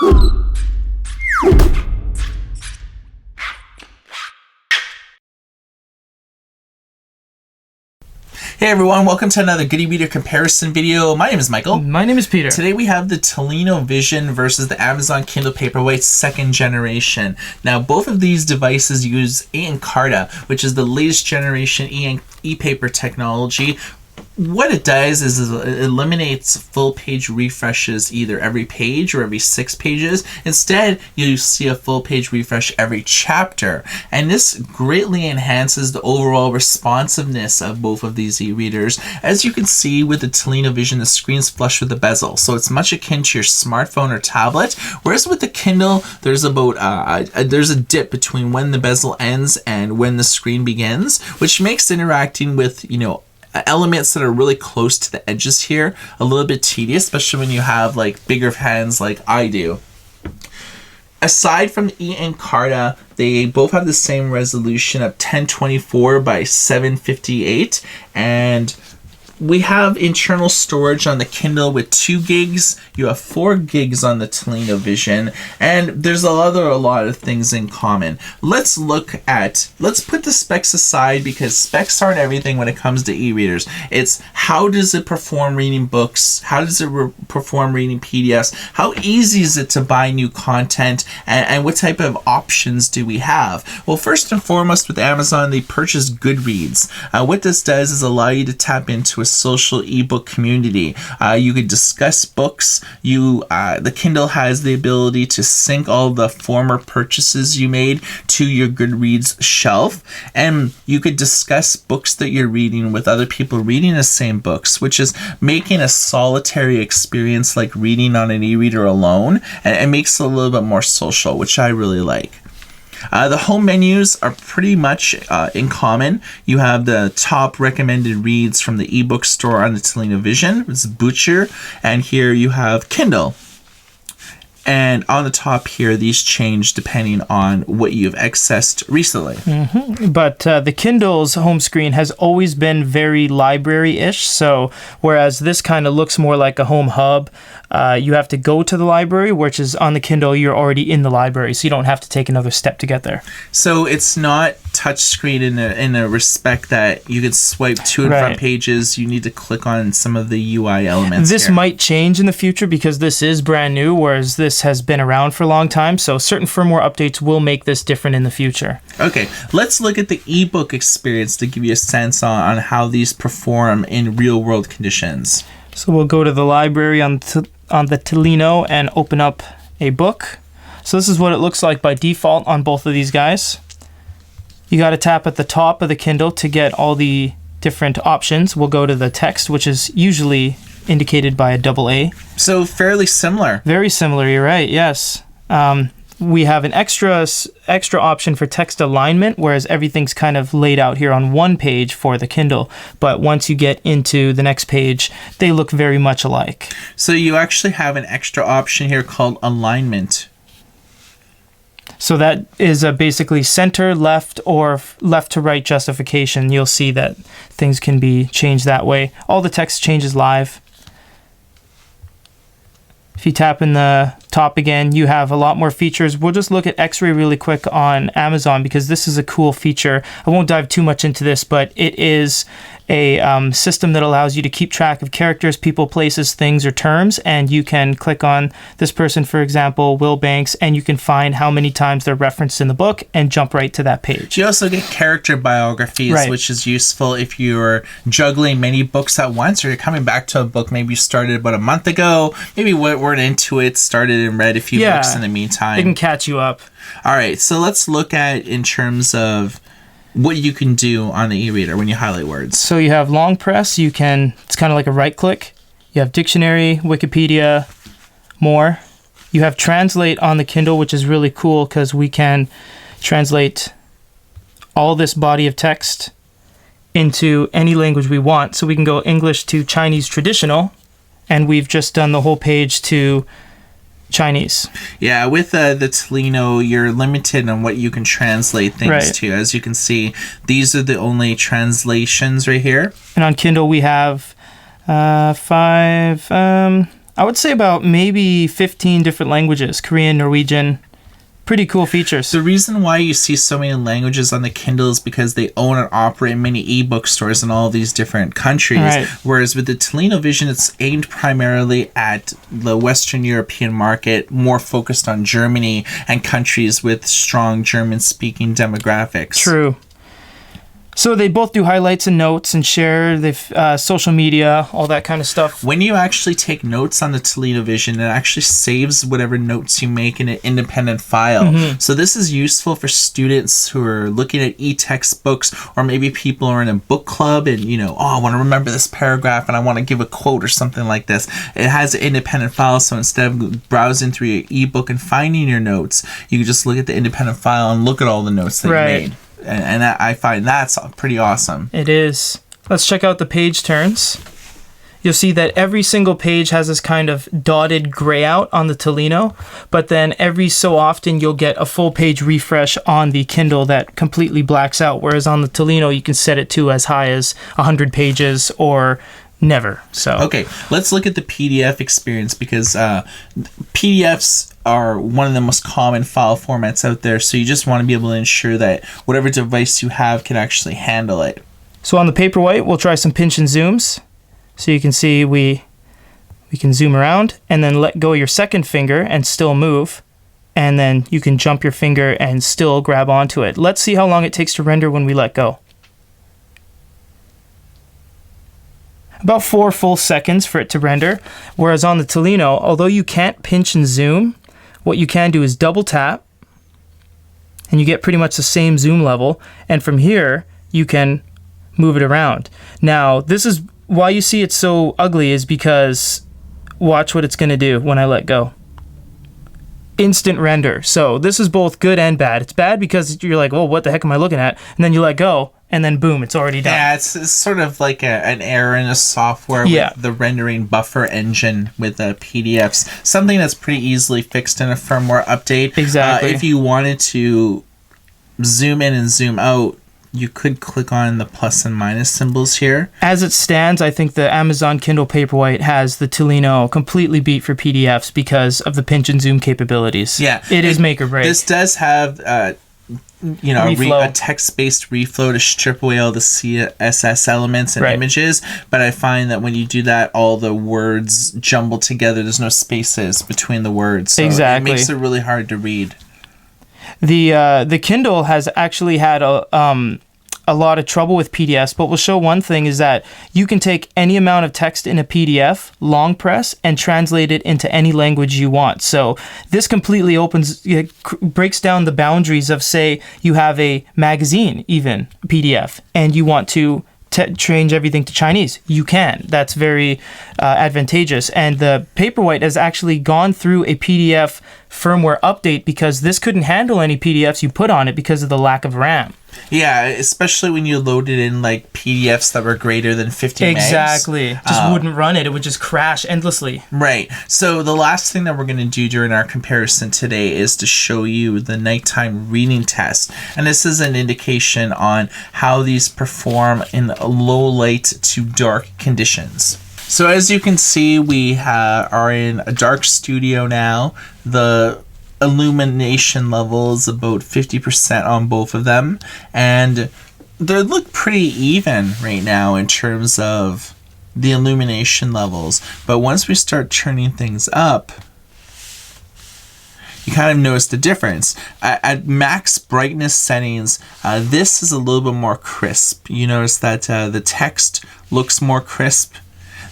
Hey everyone, welcome to another Good e-Reader comparison video. My name is Michael. My name is Peter. Today we have the Tolino Vision versus the Amazon Kindle Paperwhite second generation. Now both of these devices use Encarta, which is the latest generation e-paper technology. What it does is it eliminates full page refreshes either every page or every 6 pages. Instead, you see a full page refresh every chapter. And this greatly enhances the overall responsiveness of both of these e-readers. As you can see with the Tolino Vision, the screen's flush with the bezel. So it's much akin to your smartphone or tablet. Whereas with the Kindle, there's there's a dip between when the bezel ends and when the screen begins, which makes interacting with, elements that are really close to the edges here a little bit tedious, especially when you have like bigger hands like I do. Aside from the Encarta, they both have the same resolution of 1024 by 758, and we have internal storage on the Kindle with 2 gigs. You have 4 gigs on the Tolino Vision, and there's a lot of things in common. Let's put the specs aside, because specs aren't everything when it comes to e-readers. It's how does it perform reading books? How does it perform reading PDFs? How easy is it to buy new content? And what type of options do we have? Well, first and foremost, with Amazon, they purchased Goodreads. What this does is allow you to tap into a social ebook community. You could discuss books. The Kindle has the ability to sync all the former purchases you made to your Goodreads shelf, and you could discuss books that you're reading with other people reading the same books, which is making a solitary experience like reading on an e-reader alone, and it makes it a little bit more social, which I really like. The home menus are pretty much in common. You have the top recommended reads from the ebook store on the Tolino Vision. It's Butcher, and here you have Kindle. And on the top here, these change depending on what you've accessed recently. But the Kindle's home screen has always been very library-ish. So whereas this kind of looks more like a home hub, you have to go to the library, which is on the Kindle, you're already in the library. So you don't have to take another step to get there. So it's not touchscreen in a respect that you could swipe to and from pages. You need to click on some of the UI elements. This might change in the future because this is brand new, whereas this has been around for a long time. So certain firmware updates will make this different in the future. Okay, let's look at the Ebook Experience to give you a sense on how these perform in real world conditions. So we'll go to the library on the Tolino and open up a book. So this is what it looks like by default on both of these guys. You got to tap at the top of the Kindle to get all the different options. We'll go to the text, which is usually indicated by a AA. So fairly similar. Very similar, you're right, yes. We have an extra option for text alignment, whereas everything's kind of laid out here on one page for the Kindle. But once you get into the next page, they look very much alike. So you actually have an extra option here called alignment. So that is a basically center, left, or left to right justification. You'll see that things can be changed that way. All the text changes live. If you tap in the top again, you have a lot more features. We'll just look at X-Ray really quick on Amazon because this is a cool feature. I won't dive too much into this, but it is a system that allows you to keep track of characters, people, places, things, or terms, and you can click on this person, for example, Will Banks, and you can find how many times they're referenced in the book and jump right to that page. You also get character biographies, which is useful if you're juggling many books at once, or you're coming back to a book maybe you started about a month ago, maybe weren't into it, started and read a few books in the meantime. It can catch you up. All right, so let's look at in terms of what you can do on the e-reader when you highlight words. So you have long press. It's kind of like a right click. You have dictionary, Wikipedia, more. You have translate on the Kindle, which is really cool because we can translate all this body of text into any language we want. So we can go English to Chinese traditional, and we've just done the whole page to Chinese. Yeah, with the Tolino, you're limited on what you can translate things to. As you can see, these are the only translations right here. And on Kindle, we have 5 I would say about maybe 15 different languages, Korean, Norwegian. Pretty cool features. The reason why you see so many languages on the Kindle is because they own and operate many ebook stores in all these different countries. Right. Whereas with the Tolino Vision, it's aimed primarily at the Western European market, more focused on Germany and countries with strong German-speaking demographics. True. So they both do highlights and notes and share the social media, all that kind of stuff. When you actually take notes on the Tolino Vision, it actually saves whatever notes you make in an independent file. Mm-hmm. So this is useful for students who are looking at e-textbooks, or maybe people are in a book club and, I want to remember this paragraph and I want to give a quote or something like this. It has an independent file, so instead of browsing through your ebook and finding your notes, you can just look at the independent file and look at all the notes that you made. And I find that's pretty awesome. It is. Let's check out the page turns. You'll see that every single page has this kind of dotted gray out on the Tolino, but then every so often you'll get a full page refresh on the Kindle that completely blacks out, whereas on the Tolino you can set it to as high as 100 pages or never. So okay, let's look at the PDF experience, because PDFs are one of the most common file formats out there, so you just want to be able to ensure that whatever device you have can actually handle it. So on the Paperwhite, we'll try some pinch and zooms. So you can see we can zoom around and then let go your second finger and still move, and then you can jump your finger and still grab onto it. Let's see how long it takes to render when we let go. About 4 full seconds for it to render, whereas on the Tolino, although you can't pinch and zoom, what you can do is double tap, and you get pretty much the same zoom level, and from here, you can move it around. Now, this is why you see it so ugly, is because watch what it's going to do when I let go. Instant render. So this is both good and bad. It's bad because you're like, oh, what the heck am I looking at? And then you let go, and then boom, it's already done. Yeah, it's sort of like an error in a software with the rendering buffer engine with PDFs. Something that's pretty easily fixed in a firmware update. Exactly. If you wanted to zoom in and zoom out, you could click on the plus and minus symbols here. As it stands, I think the Amazon Kindle Paperwhite has the Tolino completely beat for PDFs because of the pinch and zoom capabilities. Yeah. It is make or break. This does have a text-based reflow to strip away all the CSS elements and images, but I find that when you do that, all the words jumble together. There's no spaces between the words. So it makes it really hard to read. The Kindle has actually had a lot of trouble with PDFs, but we'll show one thing is that you can take any amount of text in a PDF, long press, and translate it into any language you want. So this completely breaks down the boundaries of, say, you have a magazine, even PDF, and you want to change everything to Chinese. You can. That's very advantageous. And the Paperwhite has actually gone through a PDF firmware update because this couldn't handle any PDFs you put on it because of the lack of RAM. Yeah, especially when you loaded in like PDFs that were greater than 50 megs. Exactly. Just wouldn't run it. It would just crash endlessly. Right. So the last thing that we're going to do during our comparison today is to show you the nighttime reading test. And this is an indication on how these perform in low light to dark conditions. So as you can see, we are in a dark studio now. The illumination level is about 50% on both of them, and they look pretty even right now in terms of the illumination levels. But once we start turning things up, you kind of notice the difference. At max brightness settings, this is a little bit more crisp. You notice that the text looks more crisp.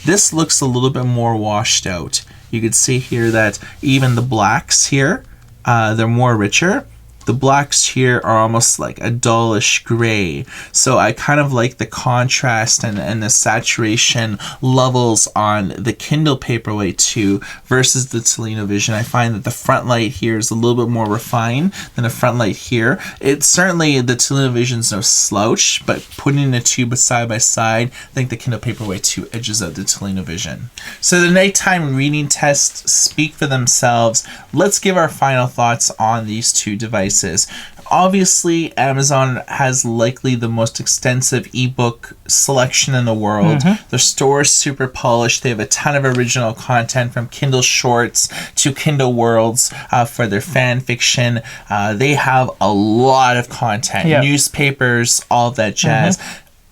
This looks a little bit more washed out. You can see here that even the blacks here, they're more richer. The blacks here are almost like a dullish gray. So I kind of like the contrast and the saturation levels on the Kindle Paperwhite 2 versus the Tolino Vision. I find that the front light here is a little bit more refined than the front light here. It's certainly, the Tolino Vision's no slouch, but putting the two side by side, I think the Kindle Paperwhite 2 edges out the Tolino Vision. So the nighttime reading tests speak for themselves. Let's give our final thoughts on these two devices. obviously, Amazon has likely the most extensive ebook selection in the world. Their store is super polished. They have a ton of original content from Kindle Shorts to Kindle Worlds for their fan fiction. They have a lot of content, newspapers, all of that jazz.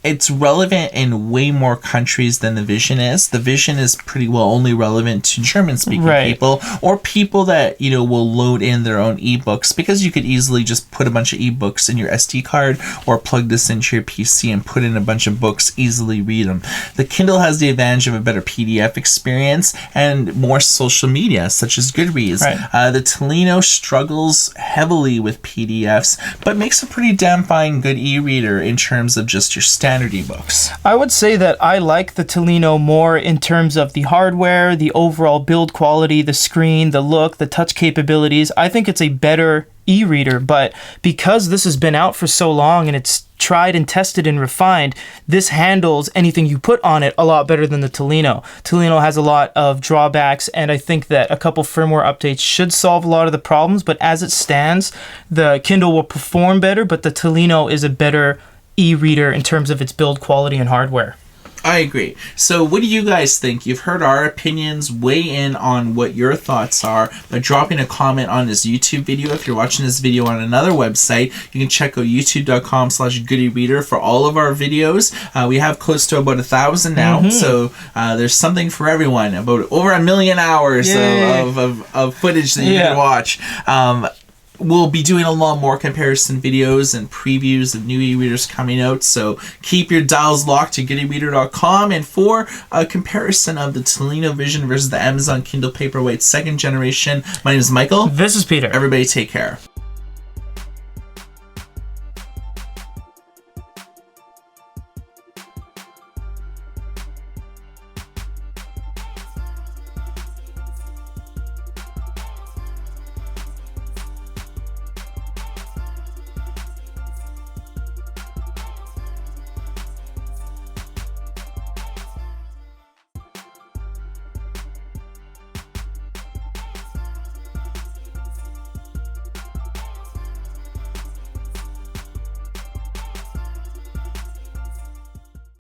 It's relevant in way more countries than the Vision is. The Vision is pretty well only relevant to German-speaking people, or people that, you know, will load in their own ebooks, because you could easily just put a bunch of ebooks in your SD card or plug this into your PC and put in a bunch of books, easily read them. The Kindle has the advantage of a better PDF experience and more social media, such as Goodreads. The Tolino struggles heavily with PDFs, but makes a pretty damn fine good e-reader in terms of just your standard ebooks. I would say that I like the Tolino more in terms of the hardware, the overall build quality, the screen, the look, the touch capabilities. I think it's a better e-reader, but because this has been out for so long and it's tried and tested and refined, this handles anything you put on it a lot better than the Tolino. Tolino has a lot of drawbacks, and I think that a couple firmware updates should solve a lot of the problems, but as it stands, the Kindle will perform better, but the Tolino is a better e-reader in terms of its build quality and hardware. I agree. So what do you guys think? You've heard our opinions. Weigh in on what your thoughts are by dropping a comment on this YouTube video. If you're watching this video on another website, you can check out youtube.com/goodyreader for all of our videos. We have close to about 1,000 now, so there's something for everyone. About over 1 million hours of footage that you can watch. We'll be doing a lot more comparison videos and previews of new e-readers coming out, so keep your dials locked to goodyreader.com. And for a comparison of the Tolino Vision versus the Amazon Kindle Paperwhite 2nd generation, my name is Michael. This is Peter. Everybody take care.